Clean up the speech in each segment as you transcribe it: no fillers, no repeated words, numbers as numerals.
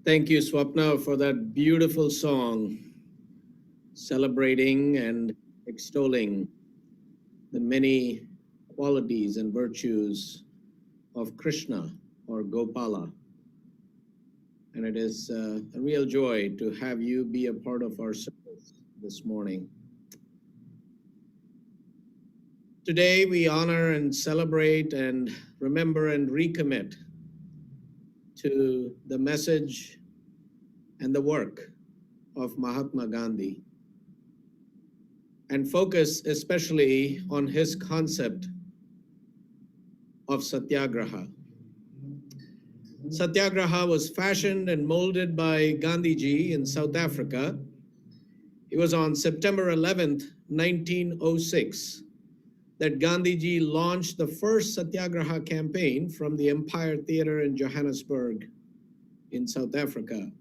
Thank you, Swapna, for that beautiful song celebrating and extolling the many qualities and virtues of Krishna or Gopala. And it is a real joy to have you be a part of our service this morning. Today, we honor and celebrate and remember and recommit to the message and the work of Mahatma Gandhi, and focus especially on his concept of Satyagraha. Satyagraha was fashioned and molded by Gandhiji in South Africa. It was on September 11th, 1906, that Gandhiji launched the first Satyagraha campaign from the Empire Theatre in Johannesburg in South Africa.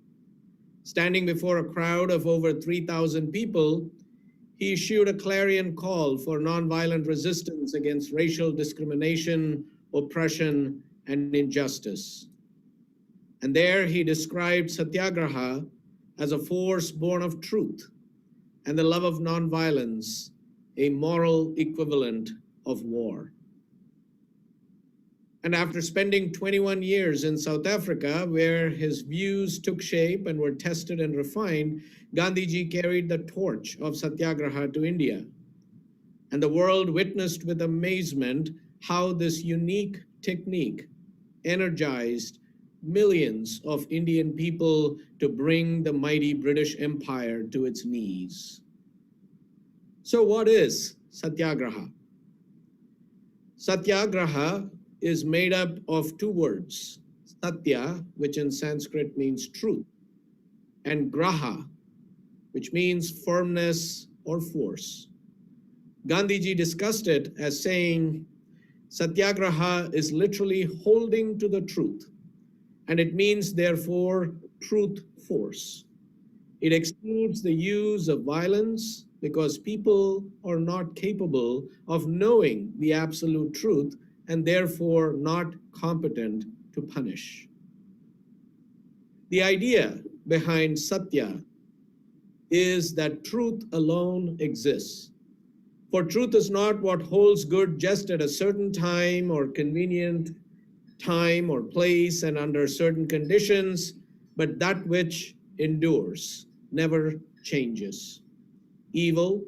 Standing before a crowd of over 3,000 people, he issued a clarion call for nonviolent resistance against racial discrimination, oppression, and injustice. And there he described Satyagraha as a force born of truth and the love of nonviolence, a moral equivalent of war. And after spending 21 years in South Africa, where his views took shape and were tested and refined, Gandhiji carried the torch of Satyagraha to India. And the world witnessed with amazement how this unique technique energized millions of Indian people to bring the mighty British Empire to its knees. So what is Satyagraha? Satyagraha is made up of two words, Satya, which in Sanskrit means truth, and Graha, which means firmness or force. Gandhiji discussed it as saying, Satyagraha is literally holding to the truth, and it means, therefore, truth force. It excludes the use of violence because people are not capable of knowing the absolute truth and therefore not competent to punish. The idea behind Satya is that truth alone exists. For truth is not what holds good just at a certain time or convenient time or place and under certain conditions, but that which endures, never changes. Evil,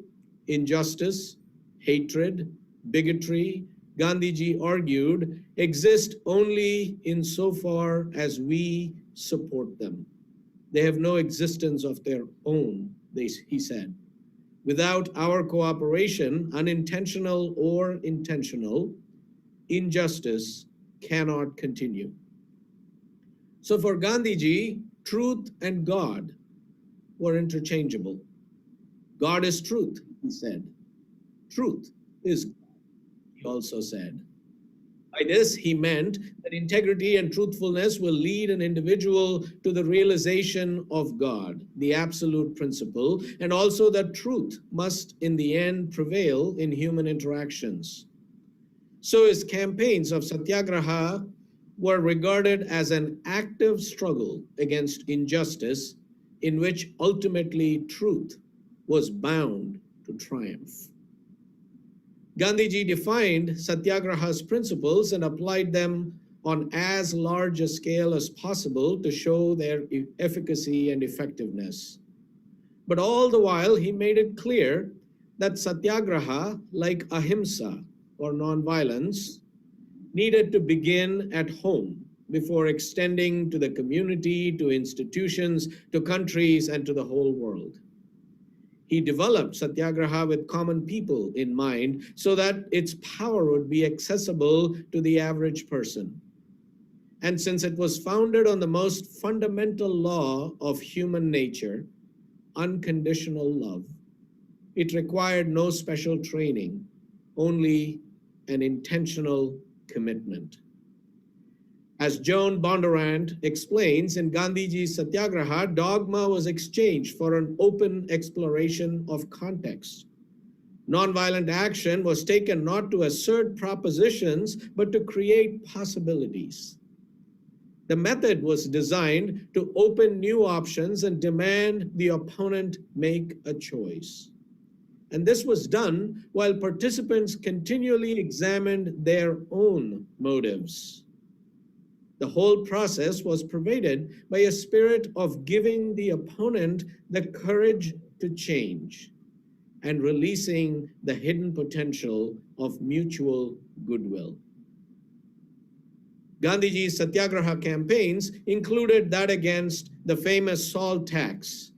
injustice, hatred, bigotry, Gandhiji argued, exist only insofar as we support them. They have no existence of their own, he said. Without our cooperation, unintentional or intentional, injustice cannot continue. So for Gandhiji, truth and God were interchangeable. God is truth, he said. Truth is God, he also said. By this, he meant that integrity and truthfulness will lead an individual to the realization of God, the absolute principle, and also that truth must in the end prevail in human interactions. So his campaigns of Satyagraha were regarded as an active struggle against injustice in which ultimately truth was bound to triumph. Gandhiji defined Satyagraha's principles and applied them on as large a scale as possible to show their efficacy and effectiveness. But all the while, he made it clear that Satyagraha, like ahimsa or nonviolence, needed to begin at home before extending to the community, to institutions, to countries, and to the whole world. He developed Satyagraha with common people in mind so that its power would be accessible to the average person. And since it was founded on the most fundamental law of human nature, unconditional love, it required no special training, only an intentional commitment. As Joan Bondurant explains, in Gandhiji's Satyagraha, dogma was exchanged for an open exploration of context. Nonviolent action was taken not to assert propositions, but to create possibilities. The method was designed to open new options and demand the opponent make a choice. And this was done while participants continually examined their own motives. The whole process was pervaded by a spirit of giving the opponent the courage to change and releasing the hidden potential of mutual goodwill. Gandhiji's Satyagraha campaigns included that against the famous salt tax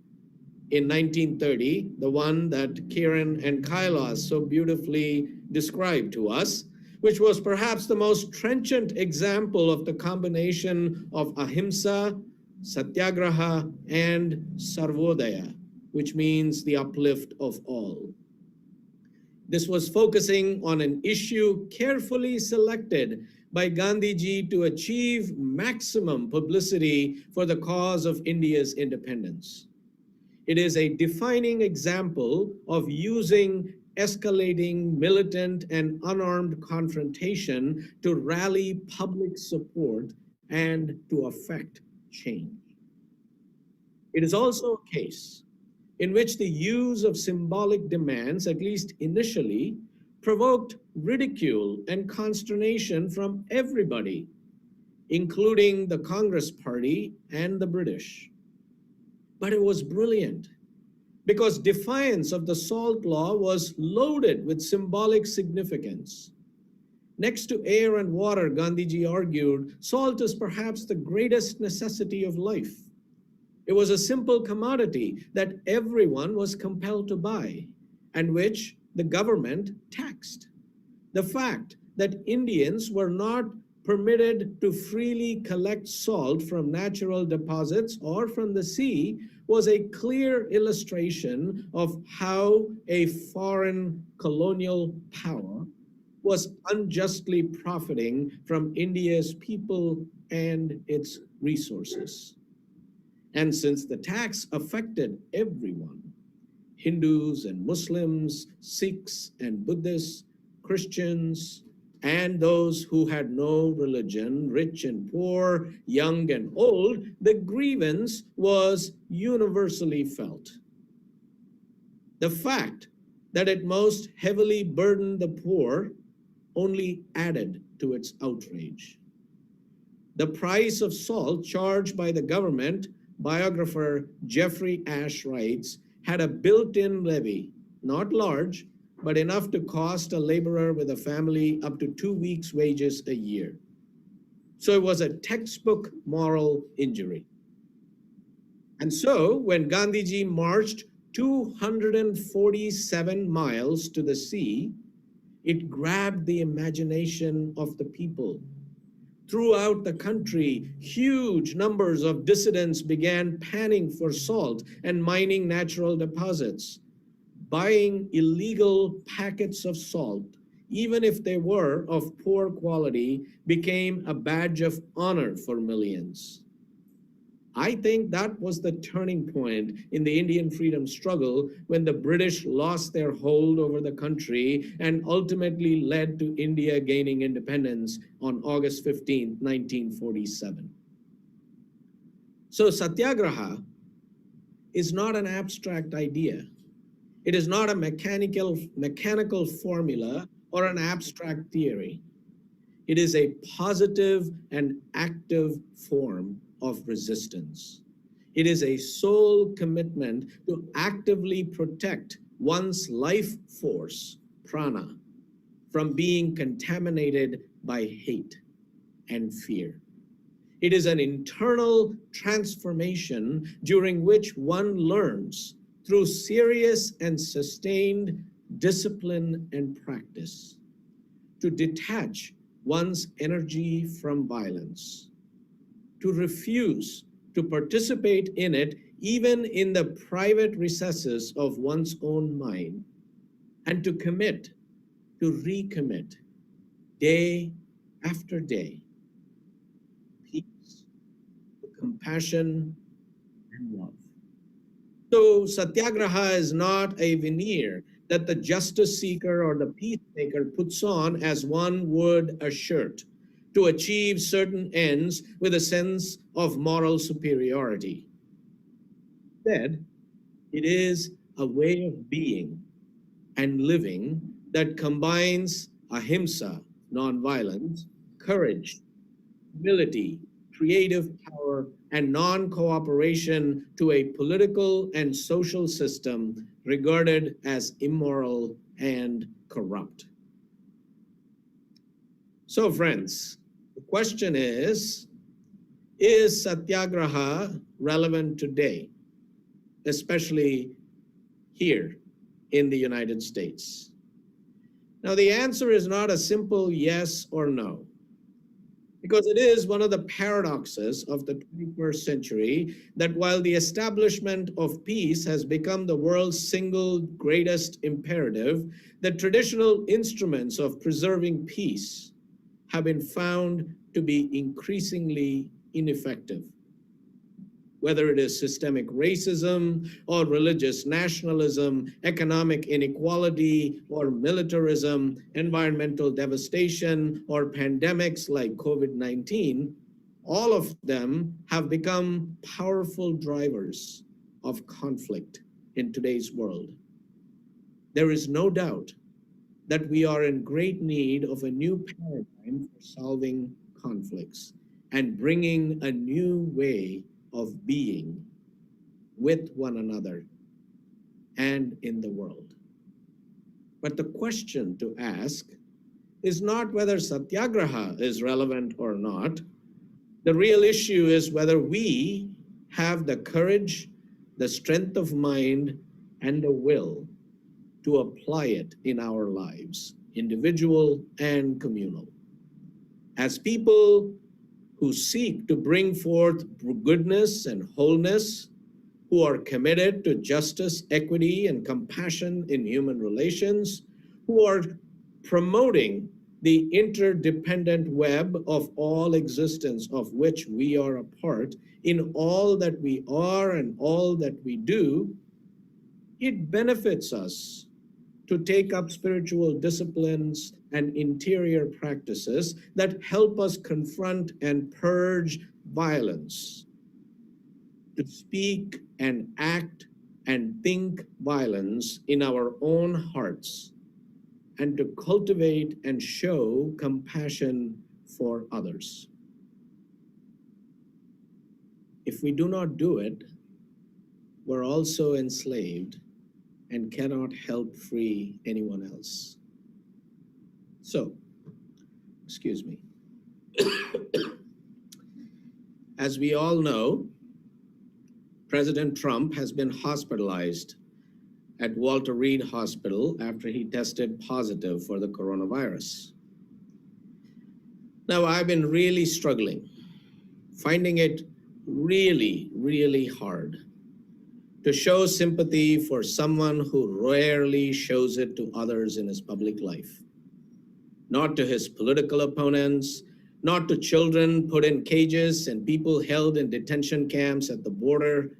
in 1930, the one that Kiran and Kailas so beautifully described to us, which was perhaps the most trenchant example of the combination of ahimsa, satyagraha, and sarvodaya, which means the uplift of all. This was focusing on an issue carefully selected by Gandhiji to achieve maximum publicity for the cause of India's independence. It is a defining example of using escalating militant and unarmed confrontation to rally public support and to affect change. It is also a case in which the use of symbolic demands, at least initially, provoked ridicule and consternation from everybody, including the Congress Party and the British. But it was brilliant because defiance of the salt law was loaded with symbolic significance. Next to air and water, Gandhiji argued, salt is perhaps the greatest necessity of life. It was a simple commodity that everyone was compelled to buy and which the government taxed. The fact that Indians were not permitted to freely collect salt from natural deposits or from the sea was a clear illustration of how a foreign colonial power was unjustly profiting from India's people and its resources. And since the tax affected everyone, Hindus and Muslims, Sikhs and Buddhists, Christians, and those who had no religion, rich and poor, young and old, the grievance was universally felt. The fact that it most heavily burdened the poor only added to its outrage. The price of salt charged by the government, biographer Jeffrey Ash writes, had a built-in levy, not large, but enough to cost a laborer with a family up to 2 weeks' wages a year. So it was a textbook moral injury. And so when Gandhiji marched 247 miles to the sea, it grabbed the imagination of the people. Throughout the country, huge numbers of dissidents began panning for salt and mining natural deposits. Buying illegal packets of salt, even if they were of poor quality, became a badge of honor for millions. I think that was the turning point in the Indian freedom struggle when the British lost their hold over the country and ultimately led to India gaining independence on August 15, 1947. So Satyagraha is not an abstract idea. It is not a mechanical formula or an abstract theory. It is a positive and active form of resistance. It is a sole commitment to actively protect one's life force, prana, from being contaminated by hate and fear. It is an internal transformation during which one learns through serious and sustained discipline and practice to detach one's energy from violence, to refuse to participate in it even in the private recesses of one's own mind, and to commit, to recommit, day after day, peace, compassion, and love. So Satyagraha is not a veneer that the justice seeker or the peacemaker puts on as one would a shirt. to achieve certain ends with a sense of moral superiority. Instead, it is a way of being and living that combines ahimsa, nonviolence, courage, humility, creative power, and non-cooperation to a political and social system regarded as immoral and corrupt. So friends, the question is Satyagraha relevant today, especially here in the United States? Now, the answer is not a simple yes or no, because it is one of the paradoxes of the 21st century that while the establishment of peace has become the world's single greatest imperative, the traditional instruments of preserving peace have been found to be increasingly ineffective. Whether it is systemic racism or religious nationalism, economic inequality or militarism, environmental devastation or pandemics like COVID-19, all of them have become powerful drivers of conflict in today's world. There is no doubt that we are in great need of a new paradigm for solving conflicts and bringing a new way of being with one another and in the world. But the question to ask is not whether Satyagraha is relevant or not. The real issue is whether we have the courage, the strength of mind, and the will to apply it in our lives, individual and communal. As people who seek to bring forth goodness and wholeness, who are committed to justice, equity, and compassion in human relations, who are promoting the interdependent web of all existence of which we are a part in all that we are and all that we do, it benefits us to take up spiritual disciplines and interior practices that help us confront and purge violence, to speak and act and think violence in our own hearts, and to cultivate and show compassion for others. If we do not do it, we're also enslaved and cannot help free anyone else. So, excuse me. As we all know, President Trump has been hospitalized at Walter Reed Hospital after he tested positive for the coronavirus. Now, I've been really struggling, finding it really hard to show sympathy for someone who rarely shows it to others in his public life. Not to his political opponents, not to children put in cages and people held in detention camps at the border,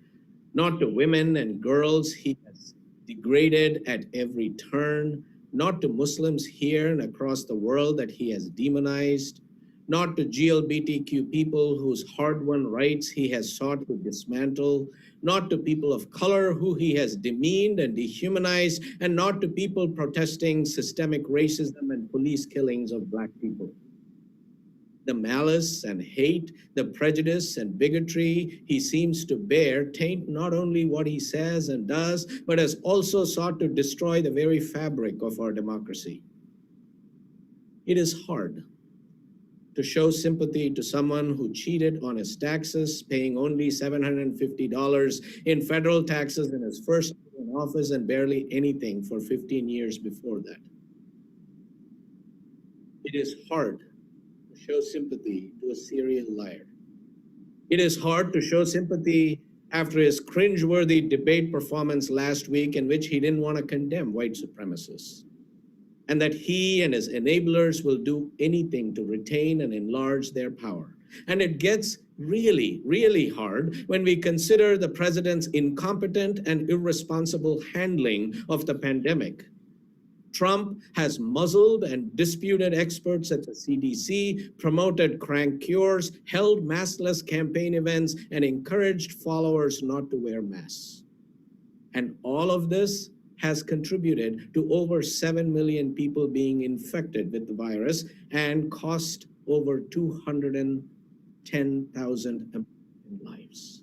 not to women and girls he has degraded at every turn, not to Muslims here and across the world that he has demonized, not to GLBTQ people whose hard-won rights he has sought to dismantle, not to people of color who he has demeaned and dehumanized, and not to people protesting systemic racism and police killings of Black people. The malice and hate, the prejudice and bigotry he seems to bear taint not only what he says and does, but has also sought to destroy the very fabric of our democracy. It is hard to show sympathy to someone who cheated on his taxes, paying only $750 in federal taxes in his first year in office and barely anything for 15 years before that. It is hard to show sympathy to a serial liar. It is hard to show sympathy after his cringeworthy debate performance last week in which he didn't want to condemn white supremacists, and that he and his enablers will do anything to retain and enlarge their power. And it gets really hard when we consider the president's incompetent and irresponsible handling of the pandemic. Trump has muzzled and disputed experts at the CDC, promoted crank cures, held maskless campaign events, and encouraged followers not to wear masks. And all of this has contributed to over 7 million people being infected with the virus and cost over 210,000 lives.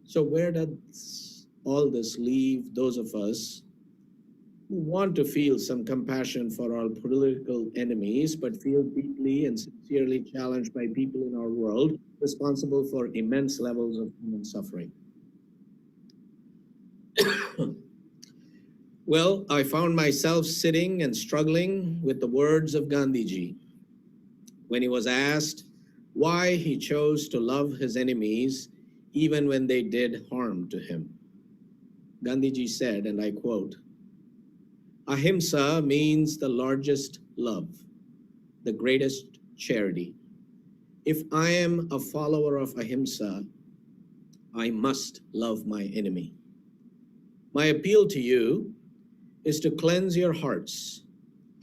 So where does all this leave those of us who want to feel some compassion for our political enemies, but feel deeply and sincerely challenged by people in our world responsible for immense levels of human suffering? Well, I found myself sitting and struggling with the words of Gandhiji when he was asked why he chose to love his enemies even when they did harm to him. Gandhiji said, and I quote, "Ahimsa means the largest love, the greatest charity. If I am a follower of Ahimsa, I must love my enemy. My appeal to you is to cleanse your hearts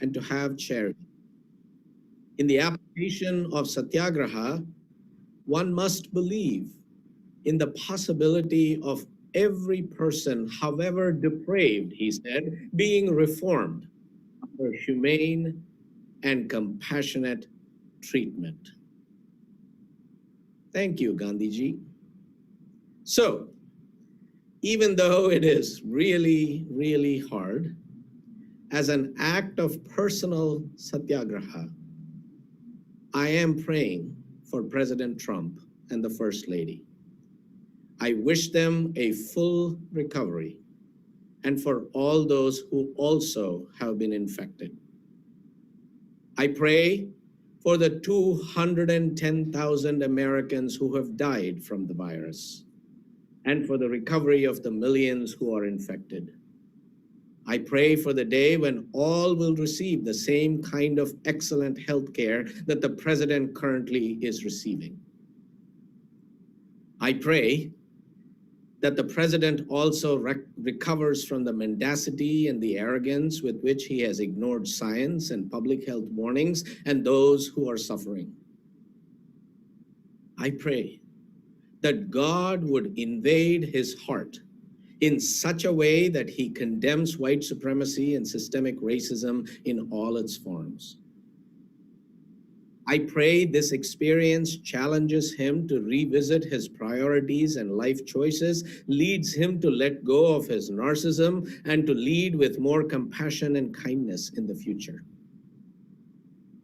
and to have charity. In the application of Satyagraha, one must believe in the possibility of every person, however depraved, he said, being reformed under humane and compassionate treatment." Thank you, Gandhiji. So, even though it is really, really hard, as an act of personal satyagraha, I am praying for President Trump and the First Lady. I wish them a full recovery, and for all those who also have been infected. I pray for the 210,000 Americans who have died from the virus, and for the recovery of the millions who are infected. I pray for the day when all will receive the same kind of excellent health care that the president currently is receiving. I pray that the president also recovers from the mendacity and the arrogance with which he has ignored science and public health warnings and those who are suffering. I pray that God would invade his heart in such a way that he condemns white supremacy and systemic racism in all its forms. I pray this experience challenges him to revisit his priorities and life choices, leads him to let go of his narcissism, and to lead with more compassion and kindness in the future.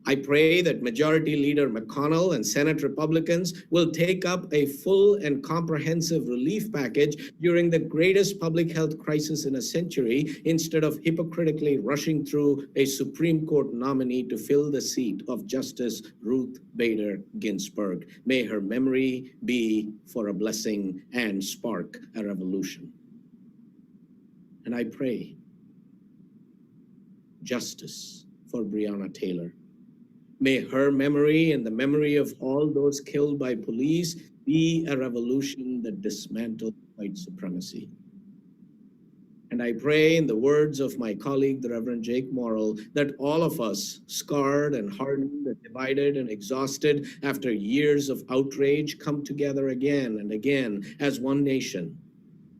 I pray that Majority Leader McConnell and Senate Republicans will take up a full and comprehensive relief package during the greatest public health crisis in a century, instead of hypocritically rushing through a Supreme Court nominee to fill the seat of Justice Ruth Bader Ginsburg. May her memory be for a blessing and spark a revolution. And I pray justice for Breonna Taylor. May her memory and the memory of all those killed by police be a revolution that dismantles white supremacy. And I pray, in the words of my colleague, the Reverend Jake Morrill, that all of us, scarred and hardened and divided and exhausted after years of outrage, come together again and again as one nation,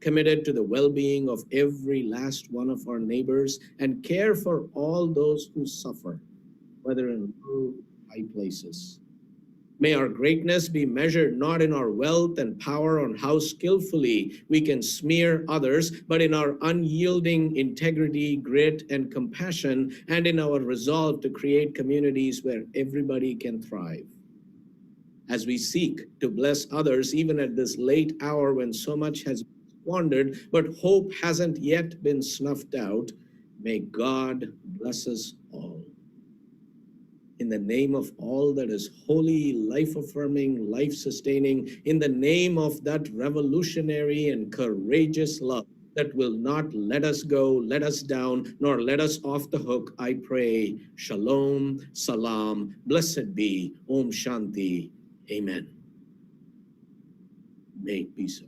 committed to the well-being of every last one of our neighbors and care for all those who suffer, whether in low or high places. May our greatness be measured not in our wealth and power on how skillfully we can smear others, but in our unyielding integrity, grit, and compassion, and in our resolve to create communities where everybody can thrive. As we seek to bless others, even at this late hour when so much has been squandered, but hope hasn't yet been snuffed out, may God bless us all. In the name of all that is holy, life-affirming, life-sustaining, in the name of that revolutionary and courageous love that will not let us go, let us down, nor let us off the hook, I pray, Shalom, Salam, blessed be, Om Shanti, Amen. May it be so.